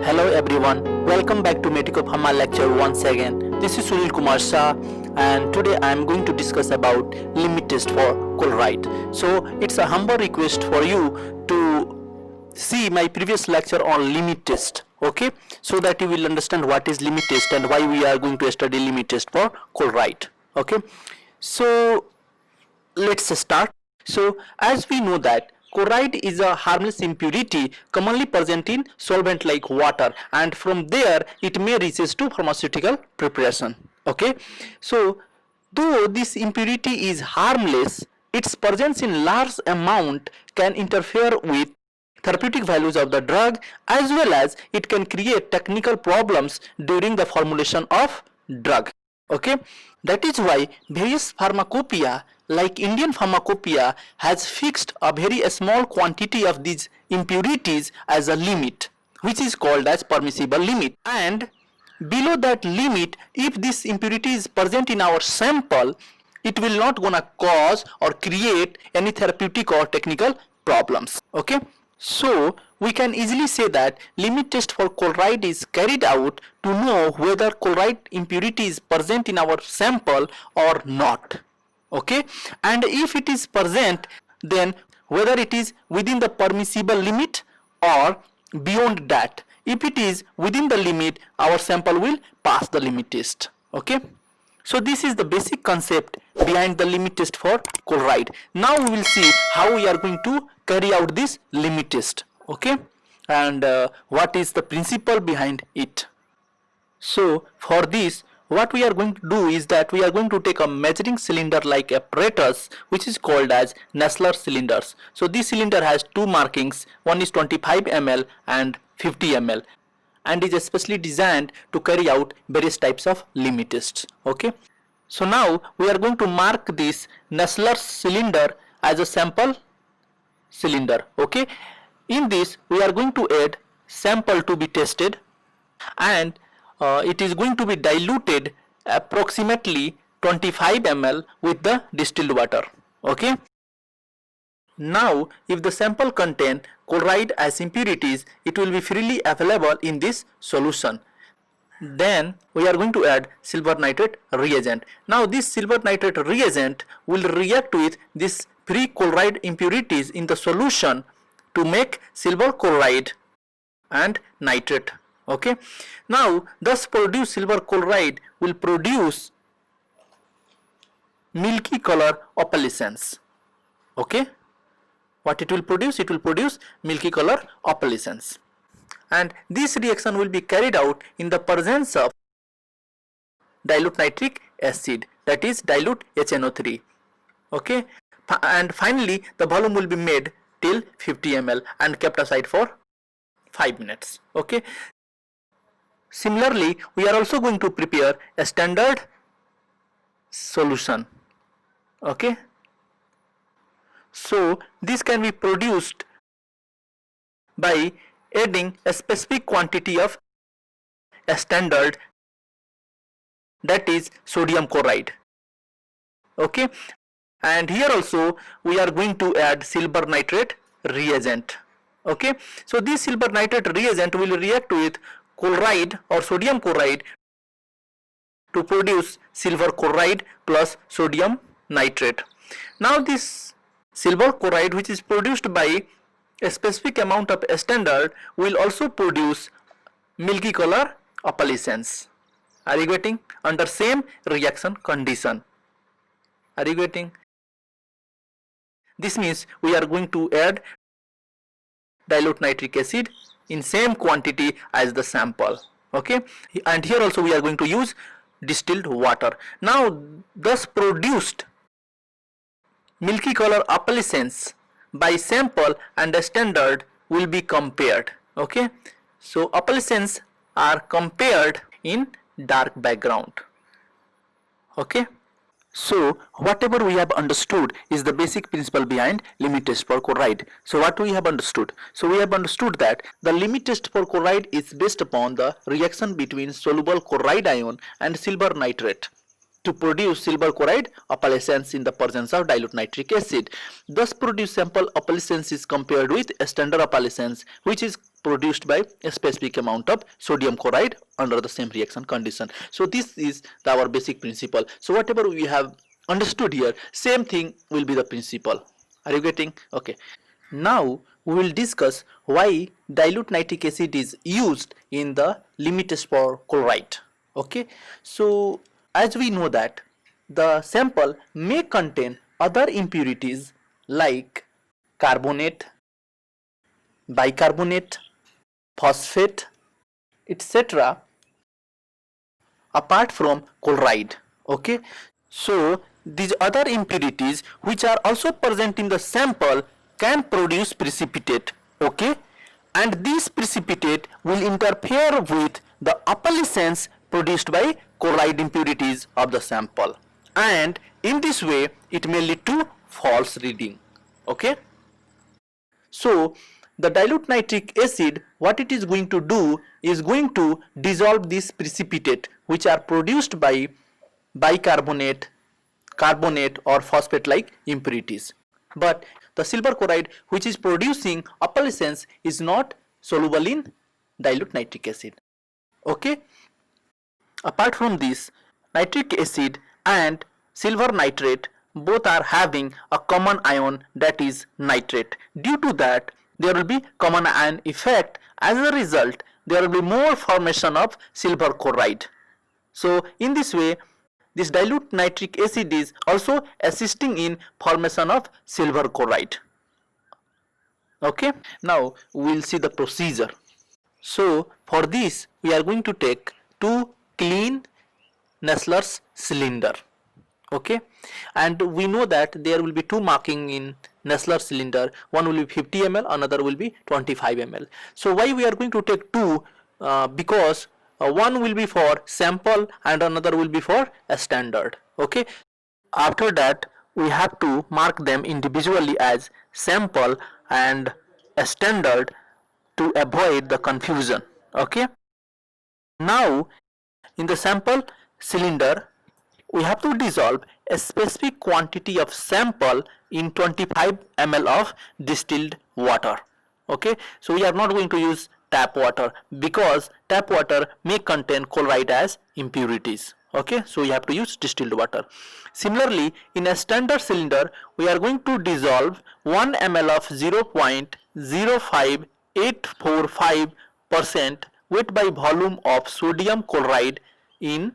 Hello everyone, welcome back to Medico Pharma lecture once again. This is Sunil Kumar Shah and today I am going to discuss about limit test for chloride. So it's a humble request for you to see my previous lecture on limit test, okay? So that you will understand what is limit test and why we are going to study limit test for chloride, okay? So let's start. So as we know that chloride is a harmless impurity commonly present in solvent like water, and from there it may reaches to pharmaceutical preparation, okay? So though this impurity is harmless, its presence in large amount can interfere with therapeutic values of the drug, as well as it can create technical problems during the formulation of drug, okay? That is why various pharmacopoeia like Indian pharmacopoeia has fixed a very small quantity of these impurities as a limit, which is called as permissible limit, and below that limit, if this impurity is present in our sample, it will not gonna cause or create any therapeutic or technical problems, okay? So we can easily say that limit test for chloride is carried out to know whether chloride impurity is present in our sample or not, okay? And if it is present, then whether it is within the permissible limit or beyond that. If it is within the limit, our sample will pass the limit test, okay? So this is the basic concept behind the limit test for chloride. Now we will see how we are going to carry out this limit test, okay? And what is the principle behind it. So for this, what we are going to do is that we are going to take a measuring cylinder like apparatus, which is called as Nessler cylinders. So this cylinder has two markings, one is 25 ml and 50 ml, and is especially designed to carry out various types of limit tests, okay? So now we are going to mark this Nessler cylinder as a sample cylinder, okay? In this we are going to add sample to be tested, and it is going to be diluted approximately 25 ml with the distilled water, okay? Now if the sample contain chloride as impurities, it will be freely available in this solution. Then we are going to add silver nitrate reagent. Now this silver nitrate reagent will react with this free chloride impurities in the solution to make silver chloride and nitrate, okay? Now thus produced silver chloride will produce milky color opalescence, okay? What it will produce? It will produce milky color opalescence, and this reaction will be carried out in the presence of dilute nitric acid, that is dilute HNO3, okay? And finally the volume will be made till 50 ml and kept aside for 5 minutes, okay? Similarly, we are also going to prepare a standard solution, okay? So this can be produced by adding a specific quantity of a standard, that is sodium chloride, okay? And here also we are going to add silver nitrate reagent, okay? So this silver nitrate reagent will react with chloride or sodium chloride to produce silver chloride plus sodium nitrate. Now this silver chloride, which is produced by a specific amount of a standard, will also produce milky color opalescence. Are you getting? Under same reaction condition. Are you getting? This means we are going to add dilute nitric acid in same quantity as the sample, okay? And here also we are going to use distilled water. Now thus produced milky color opalescence by sample and a standard will be compared, okay? So opalescence are compared in dark background, okay? So whatever we have understood is the basic principle behind limit test for chloride. So what we have understood? So we have understood that the limit test for chloride is based upon the reaction between soluble chloride ion and silver nitrate to produce silver chloride opalescence in the presence of dilute nitric acid. Thus produced sample opalescence is compared with a standard opalescence, which is produced by a specific amount of sodium chloride under the same reaction condition. So this is our basic principle. So whatever we have understood here, same thing will be the principle. Are you getting? Okay. Now we will discuss why dilute nitric acid is used in the limit test for chloride. Okay. So as we know that the sample may contain other impurities like carbonate, bicarbonate, phosphate, etc. apart from chloride. Okay, so these other impurities which are also present in the sample can produce precipitate. Okay, and this precipitate will interfere with the opalescence produced by chloride impurities of the sample, and in this way it may lead to false reading. Okay, so the dilute nitric acid, what it is going to do is going to dissolve this precipitate which are produced by bicarbonate, carbonate or phosphate like impurities. But the silver chloride which is producing opalescence is not soluble in dilute nitric acid. Okay. Apart from this, nitric acid and silver nitrate both are having a common ion, that is nitrate. Due to that, there will be common ion effect. As a result, there will be more formation of silver chloride. So in this way, this dilute nitric acid is also assisting in formation of silver chloride. Okay, now we will see the procedure. So for this we are going to take two clean Nessler's cylinder. Okay, and we know that there will be two marking in Nessler cylinder. One will be 50 ml, another will be 25 ml. So why we are going to take two? Because one will be for sample and another will be for a standard. Okay, after that we have to mark them individually as sample and a standard to avoid the confusion. Okay, now in the sample cylinder we have to dissolve a specific quantity of sample in 25 ml of distilled water. Okay, so we are not going to use tap water because tap water may contain chloride as impurities. Okay, so we have to use distilled water. Similarly, in a standard cylinder we are going to dissolve 1 ml of 0.05845% weight by volume of sodium chloride in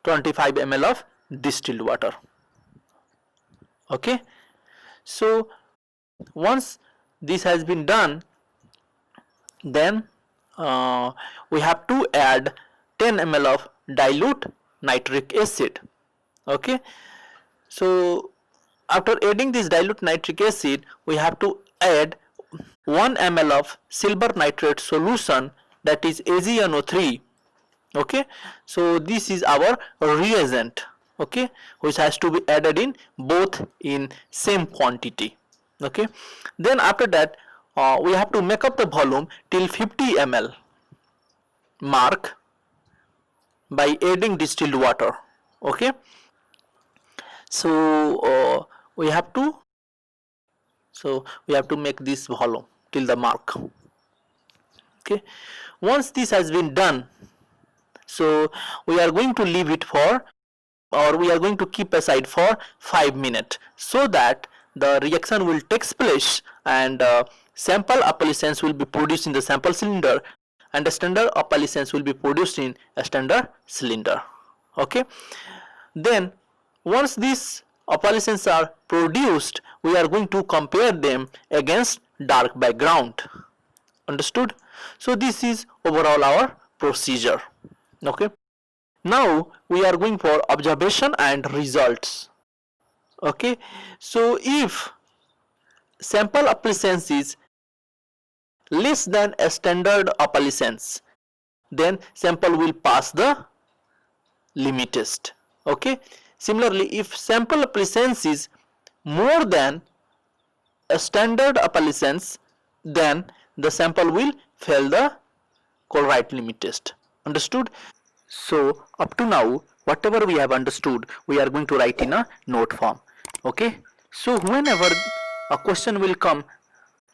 25 ml of distilled water. Okay, so once this has been done, then we have to add 10 ml of dilute nitric acid. Okay, so after adding this dilute nitric acid we have to add 1 ml of silver nitrate solution, that is AgNO3. Okay, so this is our reagent, okay, which has to be added in both in same quantity. Okay, then after that we have to make up the volume till 50 ml mark by adding distilled water. Okay, so we have to make this volume till the mark. Okay, once this has been done, so we are going to leave it for, or we are going to keep aside for 5 minutes so that the reaction will take place and sample opalescence will be produced in the sample cylinder and a standard opalescence will be produced in a standard cylinder. Okay, then once these opalescence are produced we are going to compare them against dark background. Understood? So this is overall our procedure. Okay, now we are going for observation and results. Okay, so if sample opalescence is less than a standard opalescence, then sample will pass the limit test. Okay, similarly if sample opalescence is more than a standard opalescence, then the sample will fail the chloride limit test. Understood? So up to now whatever we have understood we are going to write in a note form. Okay, so whenever a question will come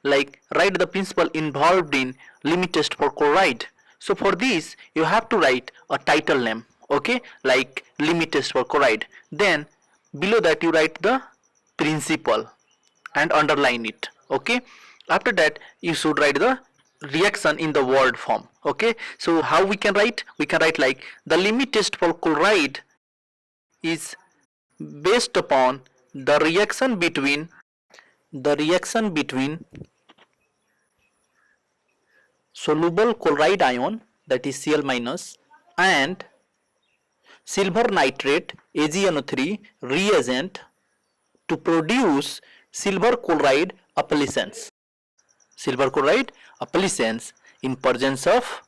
like write the principle involved in limit test for chloride. So for this you have to write a title name, okay, like limit test for chloride. Then below that you write the principle and underline it, okay. After that you should write the reaction in the word form, okay. So how we can write? We can write like the limit test for chloride is based upon the reaction between soluble chloride ion, that is Cl minus, and silver nitrate AgNO3 reagent to produce silver chloride appliance in presence of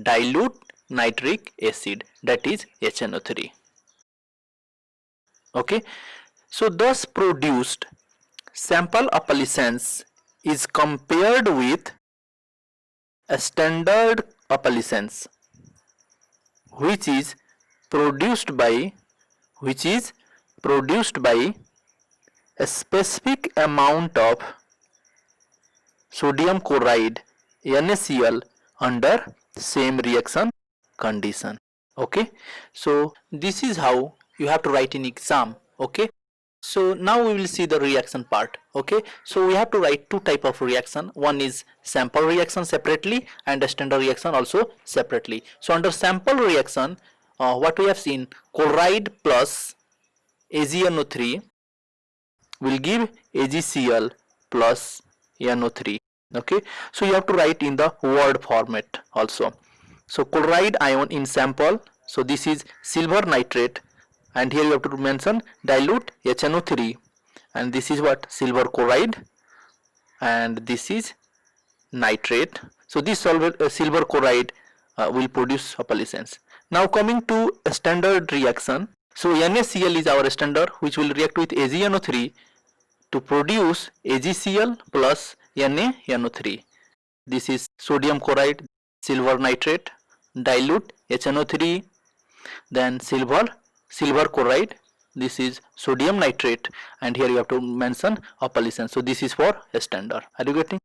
dilute nitric acid, that is HNO3, okay. So thus produced sample appliance is compared with a standard appliance which is produced by a specific amount of sodium chloride NaCl under same reaction condition, okay. So this is how you have to write in exam, okay. So now we will see the reaction part, okay. So we have to write two type of reaction. One is sample reaction separately and a standard reaction also separately. So under sample reaction, what we have seen, chloride plus AgNO3 will give AgCl plus NO3, okay. So you have to write in the word format also. So chloride ion in sample, so this is silver nitrate, and here you have to mention dilute HNO3, and this is what, silver chloride, and this is nitrate. So this silver chloride will produce appliance. Now coming to a standard reaction, so NaCl is our standard, which will react with AgNO3 to produce AgCl plus NaNO3. This is sodium chloride, silver nitrate, dilute HNO3, then silver chloride, this is sodium nitrate, and here you have to mention appliance. So this is for a standard. Are you getting?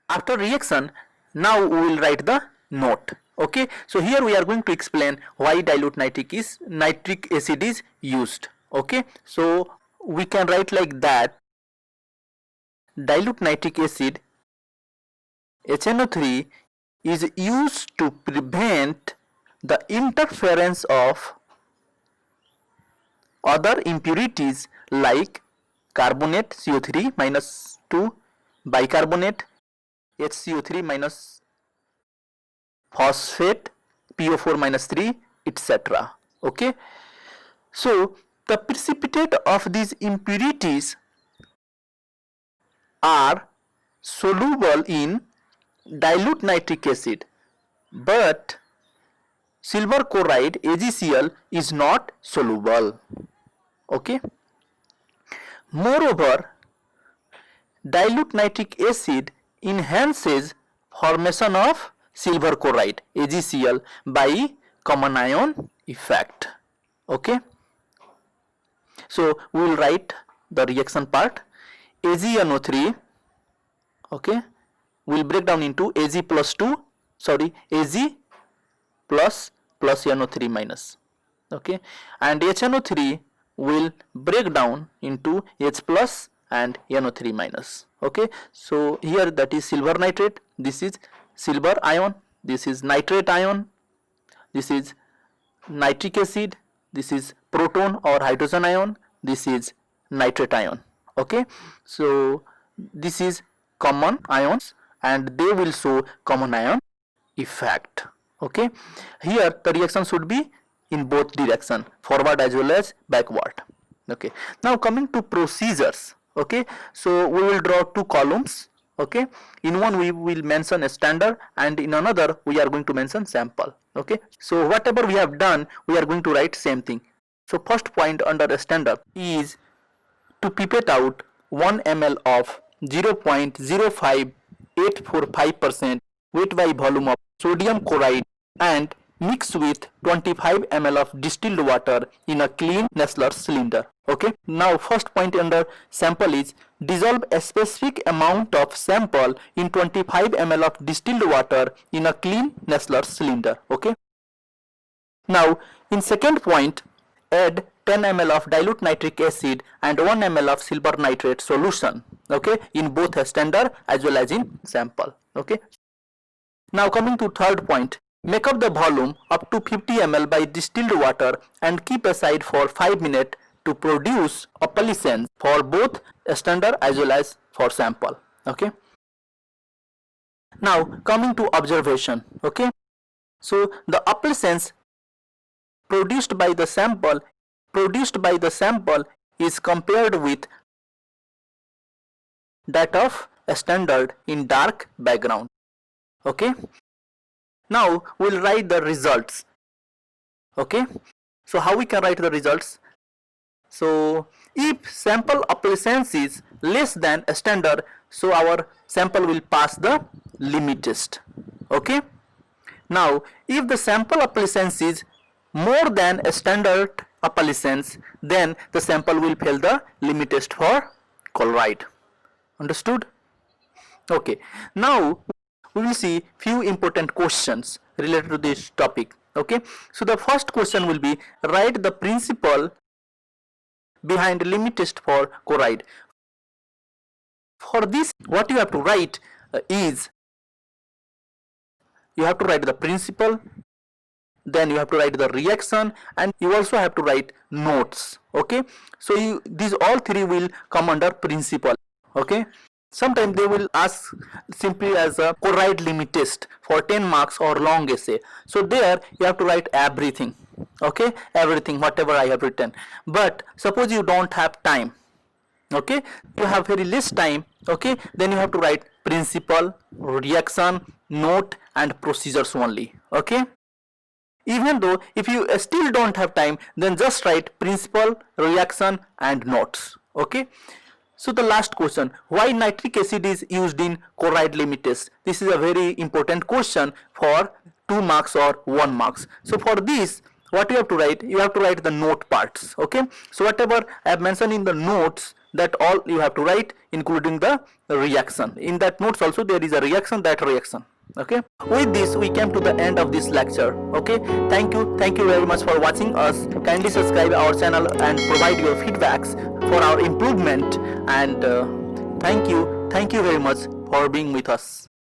After reaction, now we will write the note, okay. So here we are going to explain why dilute nitric acid is used, okay. So we can write like that: dilute nitric acid HNO3 is used to prevent the interference of other impurities like carbonate CO3 minus 2, bicarbonate HCO3 minus, phosphate PO4 minus 3, etc. Okay. So the precipitate of these impurities are soluble in dilute nitric acid, but silver chloride AgCl is not soluble, okay. Moreover, dilute nitric acid enhances formation of silver chloride AgCl by common ion effect, okay. So we will write the reaction part. AgNO3, okay, will break down into Ag plus NO3 minus, okay, and HNO3 will break down into H plus and NO3 minus, okay. So here that is silver nitrate, this is silver ion, this is nitrate ion, this is nitric acid, this is proton or hydrogen ion, this is nitrate ion, okay. So this is common ions and they will show common ion effect, okay. Here the reaction should be in both direction, forward as well as backward, okay. Now coming to procedures, okay. So we will draw two columns, okay. In one we will mention a standard and in another we are going to mention sample, okay. So whatever we have done, we are going to write same thing. So first point under a standard is to pipette out 1 ml of 0.05845% weight by volume of sodium chloride and mix with 25 ml of distilled water in a clean Nessler cylinder. Okay, now first point under sample is dissolve a specific amount of sample in 25 ml of distilled water in a clean Nessler cylinder. Okay, now in second point, add 10 ml of dilute nitric acid and 1 ml of silver nitrate solution, okay, in both a standard as well as in sample. Okay, now coming to third point, make up the volume up to 50 ml by distilled water and keep aside for 5 minutes to produce opalescence for both standard as well as for sample. Okay, now coming to observation. Okay, so the opalescence produced by the sample is compared with that of a standard in dark background. Okay, now we'll write the results. Okay, so how we can write the results? So if sample opalescence is less than a standard, so our sample will pass the limit test. Okay, now if the sample opalescence is more than a standard opalescence, then the sample will fail the limit test for chloride. Understood? Okay, now we will see few important questions related to this topic. Okay, so the first question will be write the principle behind limit test for chloride. For this, what you have to write is you have to write the principle, then you have to write the reaction, and you also have to write notes. Okay, so these all three will come under principle. Okay, sometimes they will ask simply as a chloride limit test for 10 marks or long essay, so there you have to write everything. Okay, everything whatever I have written. But suppose you don't have time, okay, you have very less time, okay, then you have to write principle, reaction, note and procedures only. Okay, even though if you still don't have time, then just write principle, reaction and notes. Okay, so the last question, why nitric acid is used in chloride limit test? This is a very important question for 2 marks or 1 marks. So for this, what you have to write? You have to write the note parts. Okay, so whatever I have mentioned in the notes, that all you have to write, including the reaction. In that notes also there is a reaction, that reaction. Okay, with this we came to the end of this lecture. Okay, thank you very much for watching us. Kindly subscribe our channel and provide your feedbacks for our improvement, and thank you very much for being with us.